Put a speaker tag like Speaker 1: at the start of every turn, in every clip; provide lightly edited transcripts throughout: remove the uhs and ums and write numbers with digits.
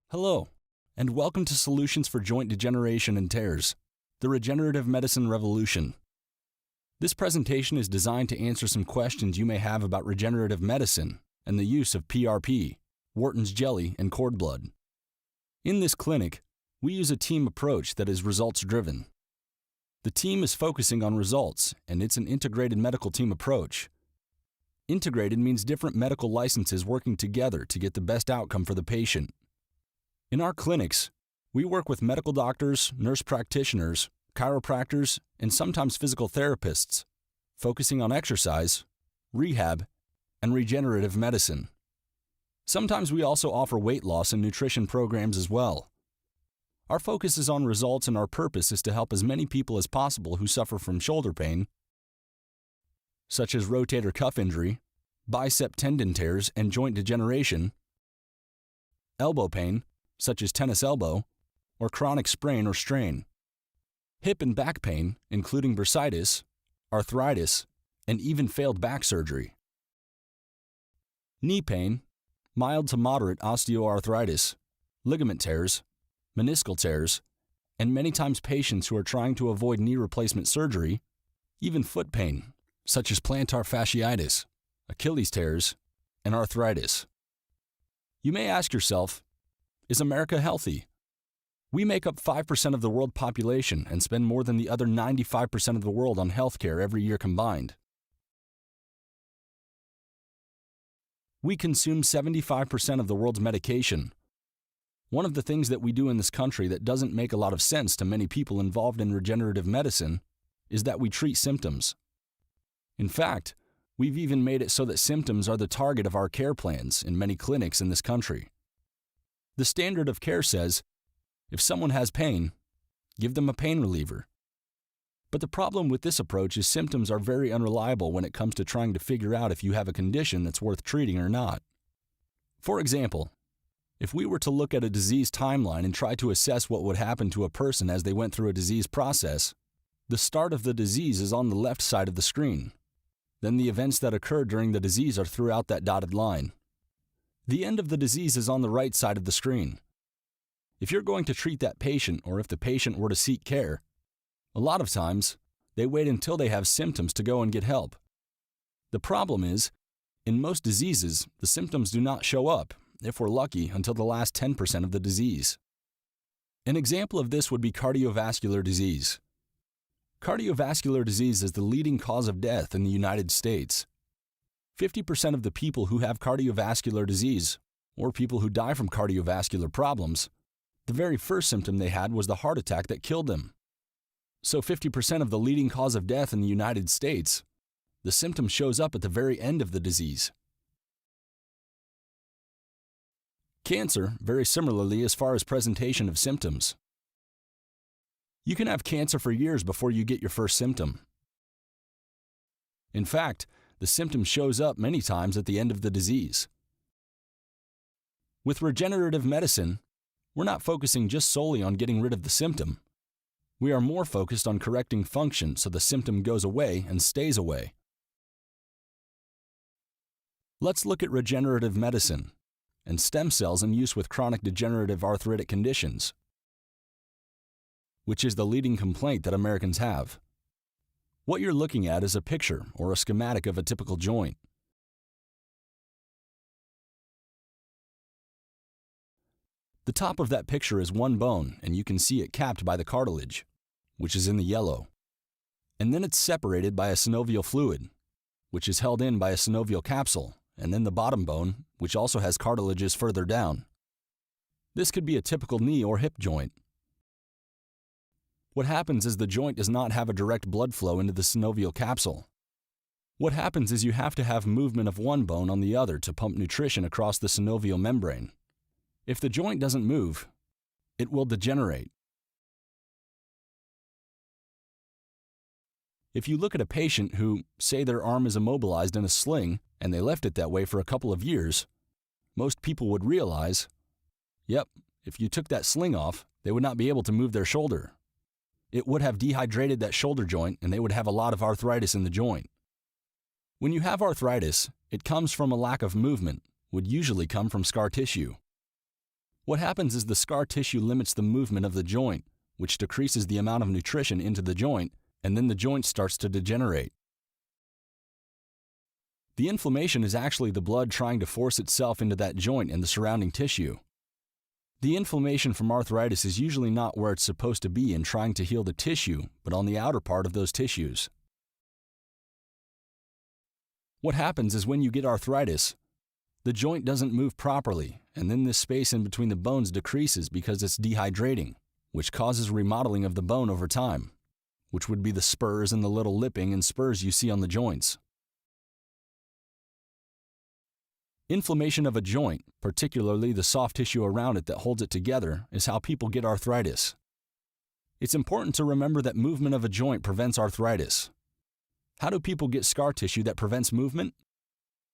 Speaker 1: Hello, and welcome to Solutions for Joint Degeneration and Tears, the Regenerative Medicine Revolution. This presentation is designed to answer some questions you may have about regenerative medicine and the use of PRP, Wharton's jelly, and cord blood. In this clinic, we use a team approach that is results-driven. The team is focusing on results, and it's an integrated medical team approach. Integrated means different medical licenses working together to get the best outcome for the patient. In our clinics, we work with medical doctors, nurse practitioners, chiropractors, and sometimes physical therapists, focusing on exercise, rehab, and regenerative medicine. Sometimes we also offer weight loss and nutrition programs as well. Our focus is on results, and our purpose is to help as many people as possible who suffer from shoulder pain, such as rotator cuff injury, bicep tendon tears and joint degeneration, elbow pain, such as tennis elbow, or chronic sprain or strain, hip and back pain, including bursitis, arthritis, and even failed back surgery, knee pain, mild to moderate osteoarthritis, ligament tears, meniscal tears, and many times patients who are trying to avoid knee replacement surgery, even foot pain, such as plantar fasciitis, Achilles tears, and arthritis. You may ask yourself, is America healthy? We make up 5% of the world population and spend more than the other 95% of the world on healthcare every year combined. We consume 75% of the world's medication. One of the things that we do in this country that doesn't make a lot of sense to many people involved in regenerative medicine is that we treat symptoms. In fact, we've even made it so that symptoms are the target of our care plans in many clinics in this country. The standard of care says, if someone has pain, give them a pain reliever. But the problem with this approach is symptoms are very unreliable when it comes to trying to figure out if you have a condition that's worth treating or not. For example, if we were to look at a disease timeline and try to assess what would happen to a person as they went through a disease process, the start of the disease is on the left side of the screen. Then the events that occur during the disease are throughout that dotted line. The end of the disease is on the right side of the screen. If you're going to treat that patient, or if the patient were to seek care, a lot of times, they wait until they have symptoms to go and get help. The problem is, in most diseases, the symptoms do not show up, if we're lucky, until the last 10% of the disease. An example of this would be cardiovascular disease. Cardiovascular disease is the leading cause of death in the United States. 50% of the people who have cardiovascular disease, or people who die from cardiovascular problems, the very first symptom they had was the heart attack that killed them. So 50% of the leading cause of death in the United States, the symptom shows up at the very end of the disease. Cancer, very similarly as far as presentation of symptoms. You can have cancer for years before you get your first symptom. In fact, the symptom shows up many times at the end of the disease. With regenerative medicine, we're not focusing just solely on getting rid of the symptom. We are more focused on correcting function so the symptom goes away and stays away. Let's look at regenerative medicine and stem cells in use with chronic degenerative arthritic conditions, which is the leading complaint that Americans have. What you're looking at is a picture or a schematic of a typical joint. The top of that picture is one bone, and you can see it capped by the cartilage, which is in the yellow. And then it's separated by a synovial fluid, which is held in by a synovial capsule, and then the bottom bone, which also has cartilages further down. This could be a typical knee or hip joint. What happens is the joint does not have a direct blood flow into the synovial capsule. What happens is you have to have movement of one bone on the other to pump nutrition across the synovial membrane. If the joint doesn't move, it will degenerate. If you look at a patient who, say their arm is immobilized in a sling and they left it that way for a couple of years, most people would realize, yep, if you took that sling off, they would not be able to move their shoulder. it would have dehydrated that shoulder joint and they would have a lot of arthritis in the joint. When you have arthritis, it comes from a lack of movement, would usually come from scar tissue. What happens is the scar tissue limits the movement of the joint, which decreases the amount of nutrition into the joint, and then the joint starts to degenerate. The inflammation is actually the blood trying to force itself into that joint and the surrounding tissue. The inflammation from arthritis is usually not where it's supposed to be in trying to heal the tissue, but on the outer part of those tissues. What happens is when you get arthritis, the joint doesn't move properly, and then this space in between the bones decreases because it's dehydrating, which causes remodeling of the bone over time, which would be the spurs and the little lipping and spurs you see on the joints. Inflammation of a joint, particularly the soft tissue around it that holds it together, is how people get arthritis. It's important to remember that movement of a joint prevents arthritis. How do people get scar tissue that prevents movement?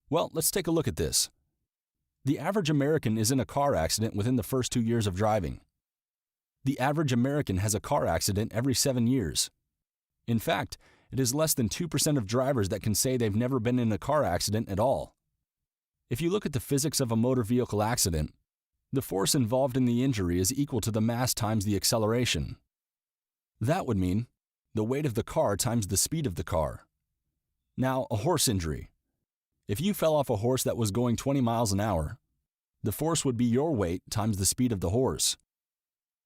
Speaker 1: Well, let's take a look at this. The average American is in a car accident within the first 2 years of driving. The average American has a car accident every 7 years. In fact, it is less than 2% of drivers that can say they've never been in a car accident at all. If you look at the physics of a motor vehicle accident, the force involved in the injury is equal to the mass times the acceleration. That would mean the weight of the car times the speed of the car. Now, a horse injury. If you fell off a horse that was going 20 miles an hour, the force would be your weight times the speed of the horse.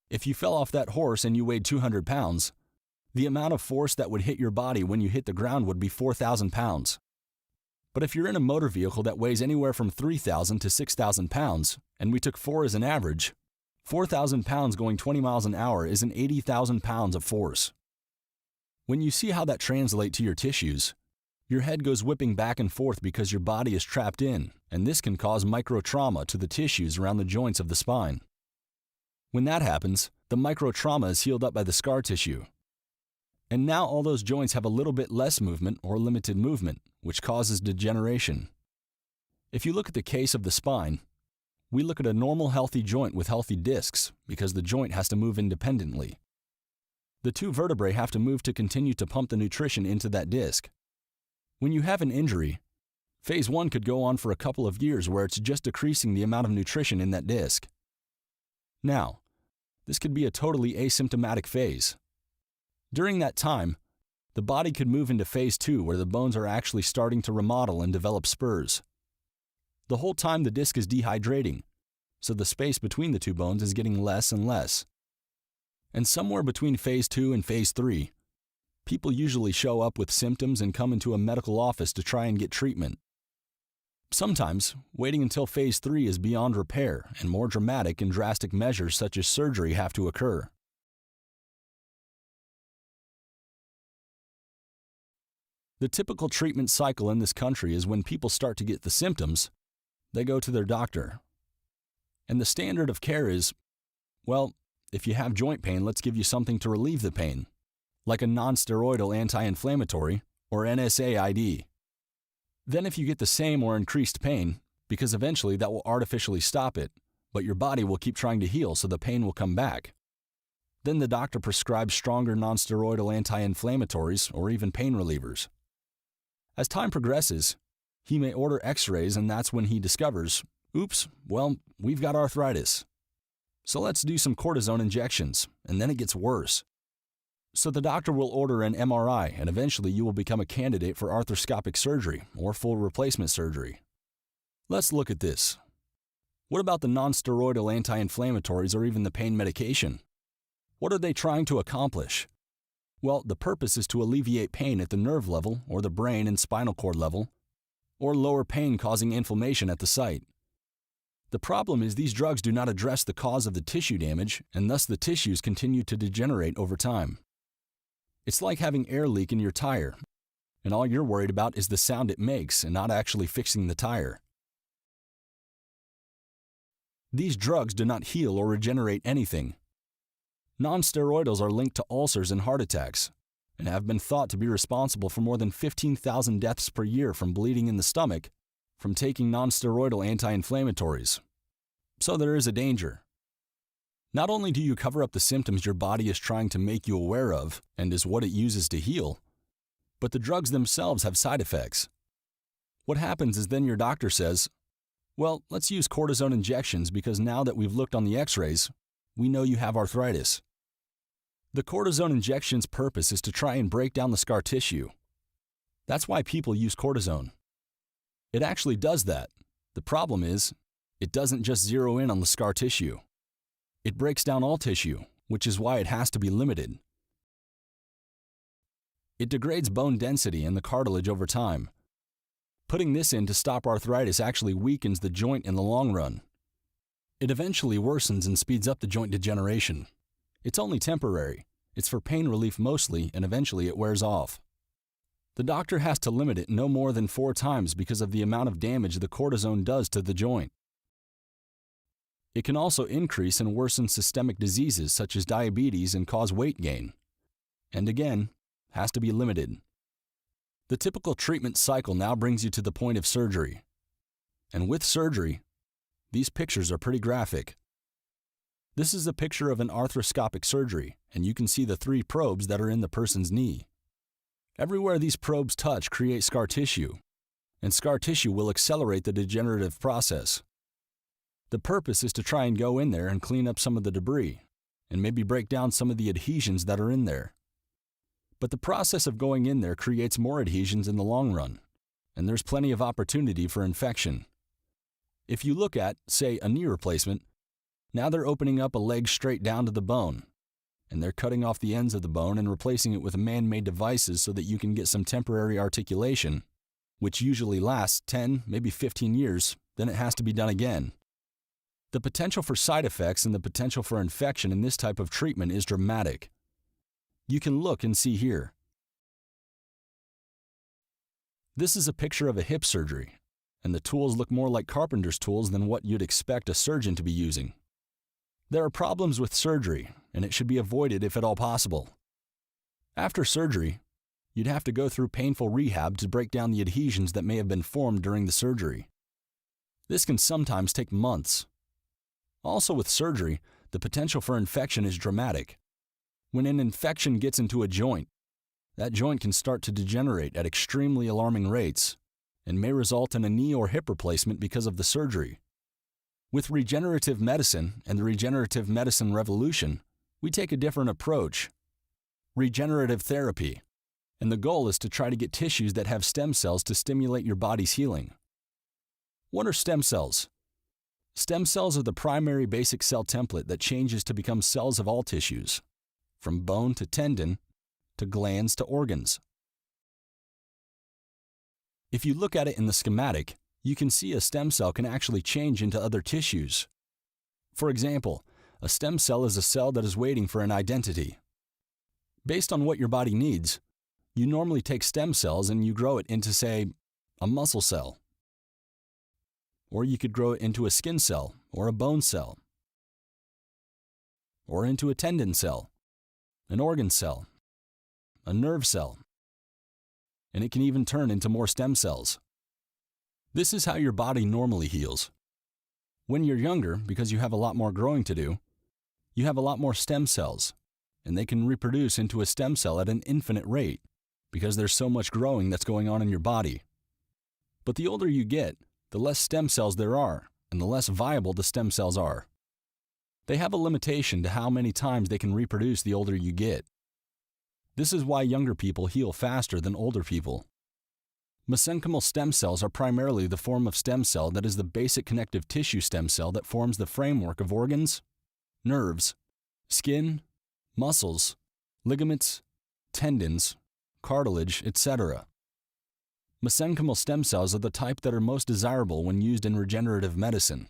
Speaker 1: If you fell off that horse and you weighed 200 pounds, the amount of force that would hit your body when you hit the ground would be 4,000 pounds. But if you're in a motor vehicle that weighs anywhere from 3,000 to 6,000 pounds, and we took 4 as an average, 4,000 pounds going 20 miles an hour is an 80,000 pounds of force. When you see how that translates to your tissues, your head goes whipping back and forth because your body is trapped in, and this can cause microtrauma to the tissues around the joints of the spine. When that happens, the microtrauma is healed up by the scar tissue. And now all those joints have a little bit less movement or limited movement, which causes degeneration. If you look at the case of the spine, we look at a normal healthy joint with healthy discs because the joint has to move independently. The two vertebrae have to move to continue to pump the nutrition into that disc. When you have an injury, phase 1 could go on for a couple of years where it's just decreasing the amount of nutrition in that disc. Now, this could be a totally asymptomatic phase. During that time, the body could move into phase 2 where the bones are actually starting to remodel and develop spurs. The whole time the disc is dehydrating, so the space between the two bones is getting less and less. And somewhere between phase 2 and phase 3, people usually show up with symptoms and come into a medical office to try and get treatment. Sometimes, waiting until phase 3 is beyond repair and more dramatic and drastic measures such as surgery have to occur. The typical treatment cycle in this country is when people start to get the symptoms, they go to their doctor. And the standard of care is, well, if you have joint pain, let's give you something to relieve the pain, like a non-steroidal anti-inflammatory or NSAID. Then if you get the same or increased pain, because eventually that will artificially stop it, but your body will keep trying to heal so the pain will come back. Then the doctor prescribes stronger non-steroidal anti-inflammatories or even pain relievers. As time progresses, he may order x-rays and that's when he discovers, oops, well, we've got arthritis. So let's do some cortisone injections, and then it gets worse. So the doctor will order an MRI and eventually you will become a candidate for arthroscopic surgery or full replacement surgery. Let's look at this. What about the non-steroidal anti-inflammatories or even the pain medication? What are they trying to accomplish? Well, the purpose is to alleviate pain at the nerve level or the brain and spinal cord level, or lower pain causing inflammation at the site. The problem is these drugs do not address the cause of the tissue damage, and thus the tissues continue to degenerate over time. It's like having air leak in your tire, and all you're worried about is the sound it makes and not actually fixing the tire. These drugs do not heal or regenerate anything. Non-steroidals are linked to ulcers and heart attacks, and have been thought to be responsible for more than 15,000 deaths per year from bleeding in the stomach from taking non-steroidal anti-inflammatories. So there is a danger. Not only do you cover up the symptoms your body is trying to make you aware of and is what it uses to heal, but the drugs themselves have side effects. What happens is then your doctor says, well, let's use cortisone injections because now that we've looked on the x-rays, we know you have arthritis. The cortisone injection's purpose is to try and break down the scar tissue. That's why people use cortisone. It actually does that. The problem is, it doesn't just zero in on the scar tissue. It breaks down all tissue, which is why it has to be limited. It degrades bone density and the cartilage over time. Putting this in to stop arthritis actually weakens the joint in the long run. It eventually worsens and speeds up the joint degeneration. It's only temporary. It's for pain relief mostly, and eventually it wears off. The doctor has to limit it no more than 4 times because of the amount of damage the cortisone does to the joint. It can also increase and worsen systemic diseases such as diabetes and cause weight gain. And again, has to be limited. The typical treatment cycle now brings you to the point of surgery. And with surgery, these pictures are pretty graphic. This is a picture of an arthroscopic surgery, and you can see the 3 probes that are in the person's knee. Everywhere these probes touch create scar tissue, and scar tissue will accelerate the degenerative process. The purpose is to try and go in there and clean up some of the debris, and maybe break down some of the adhesions that are in there. But the process of going in there creates more adhesions in the long run, and there's plenty of opportunity for infection. If you look at, say, a knee replacement, now they're opening up a leg straight down to the bone, and they're cutting off the ends of the bone and replacing it with man-made devices so that you can get some temporary articulation, which usually lasts 10, maybe 15 years, then it has to be done again. The potential for side effects and the potential for infection in this type of treatment is dramatic. You can look and see here. This is a picture of a hip surgery, and the tools look more like carpenter's tools than what you'd expect a surgeon to be using. There are problems with surgery, and it should be avoided if at all possible. After surgery, you'd have to go through painful rehab to break down the adhesions that may have been formed during the surgery. This can sometimes take months. Also with surgery, the potential for infection is dramatic. When an infection gets into a joint, that joint can start to degenerate at extremely alarming rates and may result in a knee or hip replacement because of the surgery. With regenerative medicine and the regenerative medicine revolution, we take a different approach. Regenerative therapy. And the goal is to try to get tissues that have stem cells to stimulate your body's healing. What are stem cells? Stem cells are the primary basic cell template that changes to become cells of all tissues, from bone to tendon, to glands to organs. If you look at it in the schematic, you can see a stem cell can actually change into other tissues. For example, a stem cell is a cell that is waiting for an identity. Based on what your body needs, you normally take stem cells and you grow it into, say, a muscle cell. Or you could grow it into a skin cell or a bone cell. Or into a tendon cell, an organ cell, a nerve cell. And it can even turn into more stem cells. This is how your body normally heals. When you're younger, because you have a lot more growing to do, you have a lot more stem cells, and they can reproduce into a stem cell at an infinite rate because there's so much growing that's going on in your body. But the older you get, the less stem cells there are, and the less viable the stem cells are. They have a limitation to how many times they can reproduce the older you get. This is why younger people heal faster than older people. Mesenchymal stem cells are primarily the form of stem cell that is the basic connective tissue stem cell that forms the framework of organs, nerves, skin, muscles, ligaments, tendons, cartilage, etc. Mesenchymal stem cells are the type that are most desirable when used in regenerative medicine.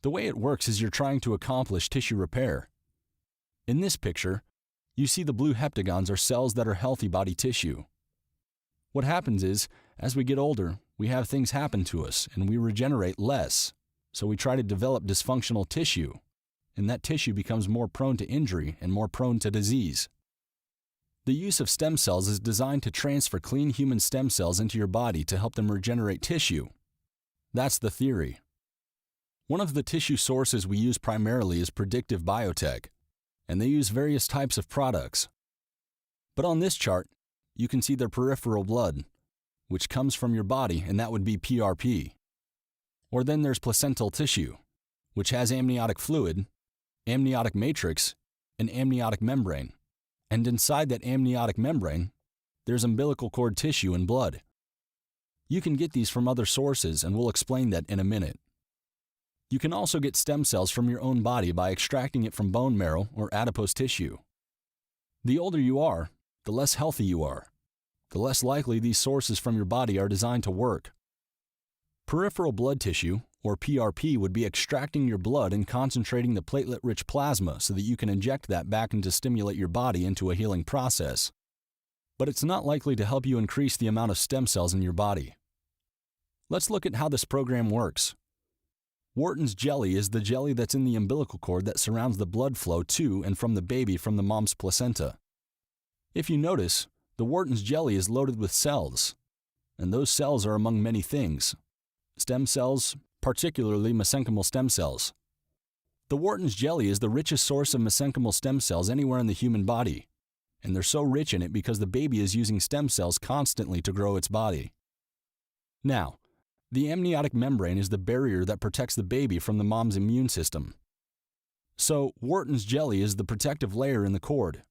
Speaker 1: The way it works is you're trying to accomplish tissue repair. In this picture, you see the blue heptagons are cells that are healthy body tissue. What happens is, as we get older, we have things happen to us and we regenerate less, so we try to develop dysfunctional tissue, and that tissue becomes more prone to injury and more prone to disease. The use of stem cells is designed to transfer clean human stem cells into your body to help them regenerate tissue. That's the theory. One of the tissue sources we use primarily is predictive biotech, and they use various types of products. But on this chart, you can see their peripheral blood, which comes from your body, and that would be PRP. Or then there's placental tissue, which has amniotic fluid, amniotic matrix, and amniotic membrane. And inside that amniotic membrane, there's umbilical cord tissue and blood. You can get these from other sources, and we'll explain that in a minute. You can also get stem cells from your own body by extracting it from bone marrow or adipose tissue. The older you are, the less healthy you are. The less likely these sources from your body are designed to work. Peripheral blood tissue, or PRP, would be extracting your blood and concentrating the platelet-rich plasma so that you can inject that back and to stimulate your body into a healing process. But it's not likely to help you increase the amount of stem cells in your body. Let's look at how this program works. Wharton's jelly is the jelly that's in the umbilical cord that surrounds the blood flow to and from the baby from the mom's placenta. If you notice, the Wharton's jelly is loaded with cells, and those cells are among many things. Stem cells, particularly mesenchymal stem cells. The Wharton's jelly is the richest source of mesenchymal stem cells anywhere in the human body, and they're so rich in it because the baby is using stem cells constantly to grow its body. Now, the amniotic membrane is the barrier that protects the baby from the mom's immune system. So, Wharton's jelly is the protective layer in the cord.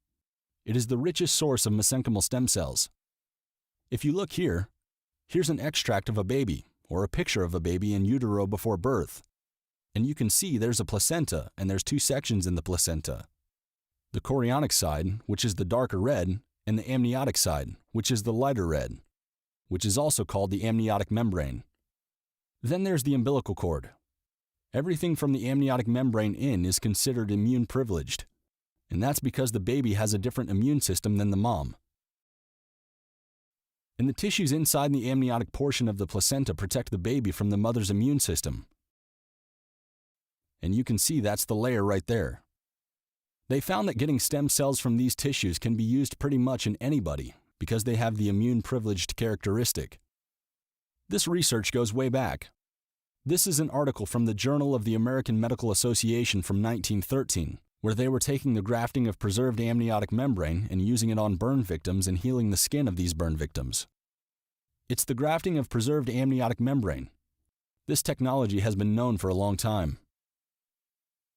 Speaker 1: It is the richest source of mesenchymal stem cells. If you look here, here's an extract of a baby, or a picture of a baby in utero before birth. And you can see there's a placenta, and there's two sections in the placenta. The chorionic side, which is the darker red, and the amniotic side, which is the lighter red, which is also called the amniotic membrane. Then there's the umbilical cord. Everything from the amniotic membrane in is considered immune privileged, and that's because the baby has a different immune system than the mom. And the tissues inside the amniotic portion of the placenta protect the baby from the mother's immune system. And you can see that's the layer right there. They found that getting stem cells from these tissues can be used pretty much in anybody because they have the immune privileged characteristic. This research goes way back. This is an article from the Journal of the American Medical Association from 1913, where they were taking the grafting of preserved amniotic membrane and using it on burn victims and healing the skin of these burn victims. It's the grafting of preserved amniotic membrane. This technology has been known for a long time.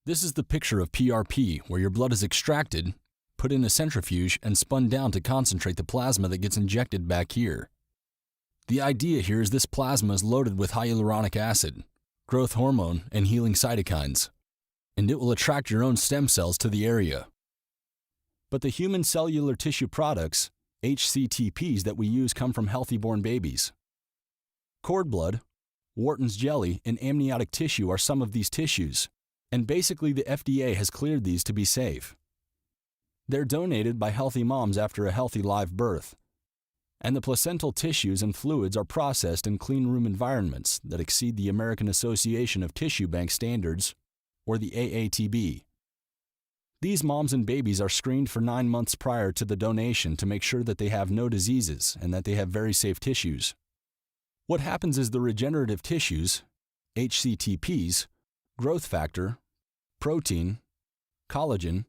Speaker 1: This is the picture of PRP, where your blood is extracted, put in a centrifuge, and spun down to concentrate the plasma that gets injected back here. The idea here is this plasma is loaded with hyaluronic acid, growth hormone, and healing cytokines, and it will attract your own stem cells to the area. But the human cellular tissue products, HCTPs, that we use come from healthy-born babies. Cord blood, Wharton's jelly, and amniotic tissue are some of these tissues, and basically the FDA has cleared these to be safe. They're donated by healthy moms after a healthy live birth, and the placental tissues and fluids are processed in clean room environments that exceed the American Association of Tissue Bank Standards, or the AATB. These moms and babies are screened for 9 months prior to the donation to make sure that they have no diseases and that they have very safe tissues. What happens is the regenerative tissues, HCTPs, growth factor, protein, collagen,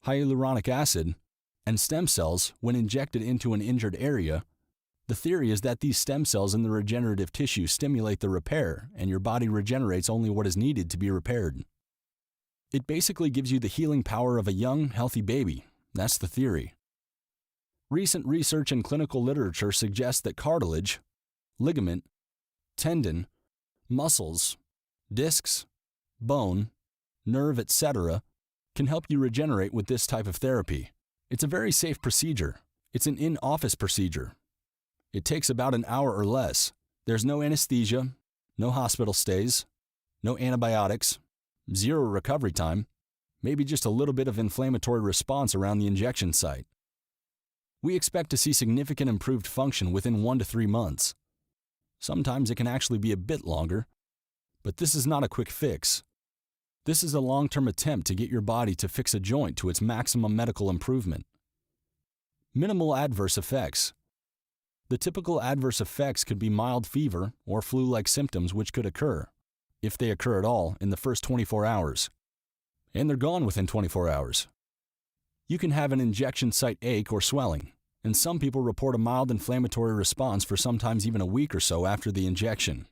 Speaker 1: hyaluronic acid, and stem cells, when injected into an injured area, the theory is that these stem cells in the regenerative tissue stimulate the repair, and your body regenerates only what is needed to be repaired. It basically gives you the healing power of a young, healthy baby. That's the theory. Recent research and clinical literature suggests that cartilage, ligament, tendon, muscles, discs, bone, nerve, etc. can help you regenerate with this type of therapy. It's a very safe procedure. It's an in-office procedure. It takes about an hour or less. There's no anesthesia, no hospital stays, no antibiotics, 0 recovery time, maybe just a little bit of inflammatory response around the injection site. We expect to see significant improved function within 1 to 3 months. Sometimes it can actually be a bit longer, but this is not a quick fix. This is a long-term attempt to get your body to fix a joint to its maximum medical improvement. Minimal adverse effects. The typical adverse effects could be mild fever or flu-like symptoms which could occur. if they occur at all, in the first 24 hours. And they're gone within 24 hours. You can have an injection site ache or swelling, and some people report a mild inflammatory response for sometimes even a week or so after the injection.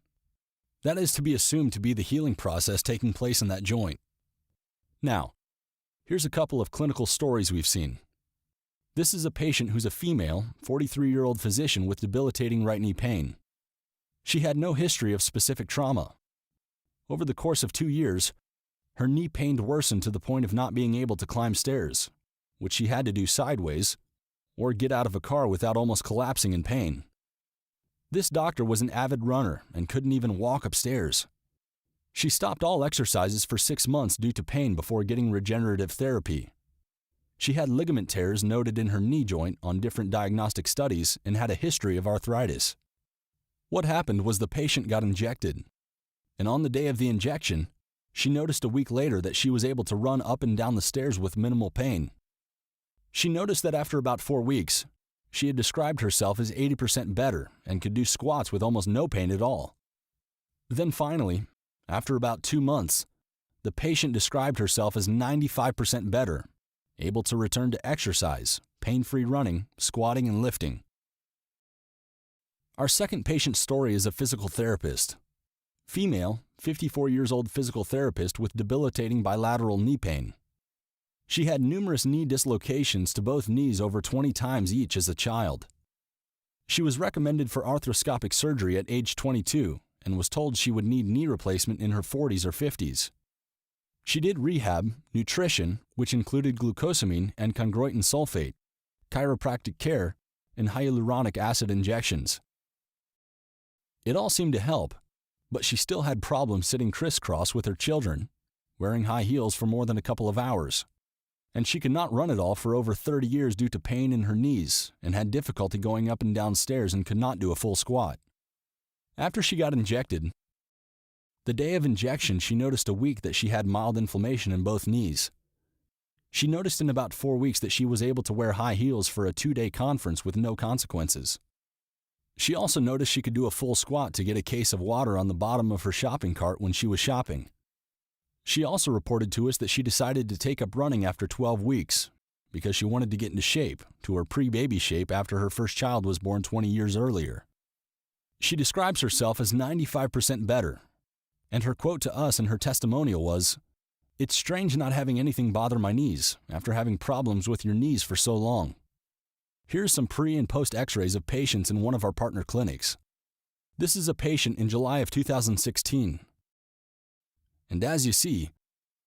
Speaker 1: That is to be assumed to be the healing process taking place in that joint. Now, here's a couple of clinical stories we've seen. This is a patient who's a female, 43-year-old physician with debilitating right knee pain. She had no history of specific trauma. Over the course of 2 years, her knee pain worsened to the point of not being able to climb stairs, which she had to do sideways, or get out of a car without almost collapsing in pain. This doctor was an avid runner and couldn't even walk upstairs. She stopped all exercises for 6 months due to pain before getting regenerative therapy. She had ligament tears noted in her knee joint on different diagnostic studies and had a history of arthritis. What happened was the patient got injected, and on the day of the injection, she noticed a week later that she was able to run up and down the stairs with minimal pain. She noticed that after about 4 weeks, she had described herself as 80% better and could do squats with almost no pain at all. Then finally, after about 2 months, the patient described herself as 95% better, able to return to exercise, pain-free running, squatting, and lifting. Our second patient story is a physical therapist. Female, 54 years old physical therapist with debilitating bilateral knee pain. She had numerous knee dislocations to both knees over 20 times each as a child. She was recommended for arthroscopic surgery at age 22 and was told she would need knee replacement in her 40s or 50s. She did rehab, nutrition, which included glucosamine and chondroitin sulfate, chiropractic care, and hyaluronic acid injections. It all seemed to help, but she still had problems sitting crisscross with her children, wearing high heels for more than a couple of hours. And she could not run at all for over 30 years due to pain in her knees and had difficulty going up and down stairs and could not do a full squat. After she got injected, the day of injection she noticed a week that she had mild inflammation in both knees. She noticed in about 4 weeks that she was able to wear high heels for a 2-day conference with no consequences. She also noticed she could do a full squat to get a case of water on the bottom of her shopping cart when she was shopping. She also reported to us that she decided to take up running after 12 weeks because she wanted to get into shape, to her pre-baby shape after her first child was born 20 years earlier. She describes herself as 95% better, and her quote to us in her testimonial was, "It's strange not having anything bother my knees after having problems with your knees for so long." Here's some pre- and post-x-rays of patients in one of our partner clinics. This is a patient in July of 2016. And as you see,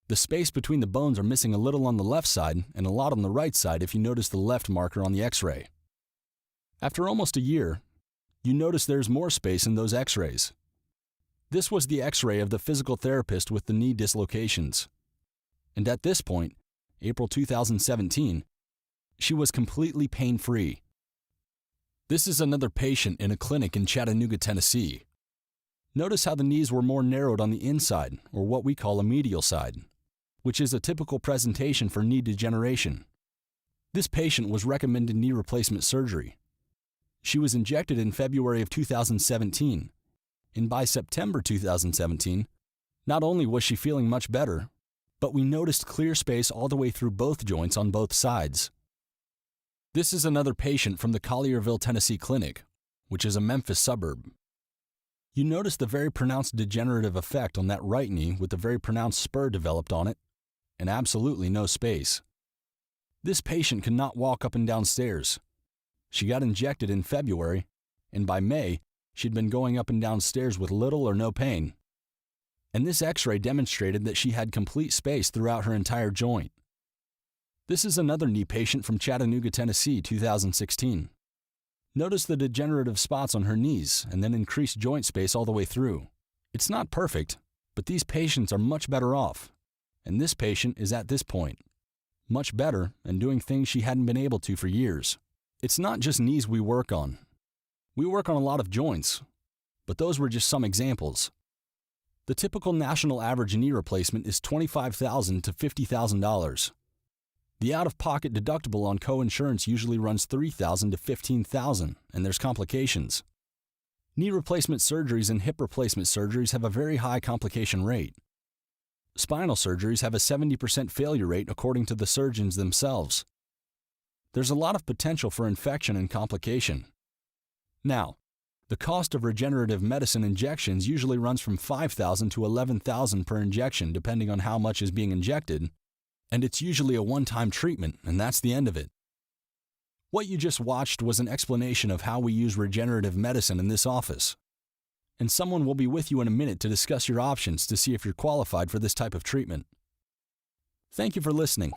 Speaker 1: the space between the bones are missing a little on the left side and a lot on the right side if you notice the left marker on the x-ray. After almost a year, you notice there's more space in those x-rays. This was the x-ray of the physical therapist with the knee dislocations. And at this point, April 2017, she was completely pain-free. This is another patient in a clinic in Chattanooga, Tennessee. Notice how the knees were more narrowed on the inside, or what we call a medial side, which is a typical presentation for knee degeneration. This patient was recommended knee replacement surgery. She was injected in February of 2017, and by September 2017, not only was she feeling much better, but we noticed clear space all the way through both joints on both sides. This is another patient from the Collierville, Tennessee clinic, which is a Memphis suburb. You notice the very pronounced degenerative effect on that right knee with the very pronounced spur developed on it, and absolutely no space. This patient could not walk up and down stairs. She got injected in February, and by May, she'd been going up and down stairs with little or no pain. And this x-ray demonstrated that she had complete space throughout her entire joint. This is another knee patient from Chattanooga, Tennessee, 2016. Notice the degenerative spots on her knees and then increased joint space all the way through. It's not perfect, but these patients are much better off. And this patient is at this point, much better and doing things she hadn't been able to for years. It's not just knees we work on. We work on a lot of joints, but those were just some examples. The typical national average knee replacement is $25,000 to $50,000. The out-of-pocket deductible on co-insurance usually runs $3,000 to $15,000, and there's complications. Knee replacement surgeries and hip replacement surgeries have a very high complication rate. Spinal surgeries have a 70% failure rate according to the surgeons themselves. There's a lot of potential for infection and complication. Now, the cost of regenerative medicine injections usually runs from $5,000 to $11,000 per injection depending on how much is being injected, and it's usually a one-time treatment, and that's the end of it. What you just watched was an explanation of how we use regenerative medicine in this office. And someone will be with you in a minute to discuss your options to see if you're qualified for this type of treatment. Thank you for listening.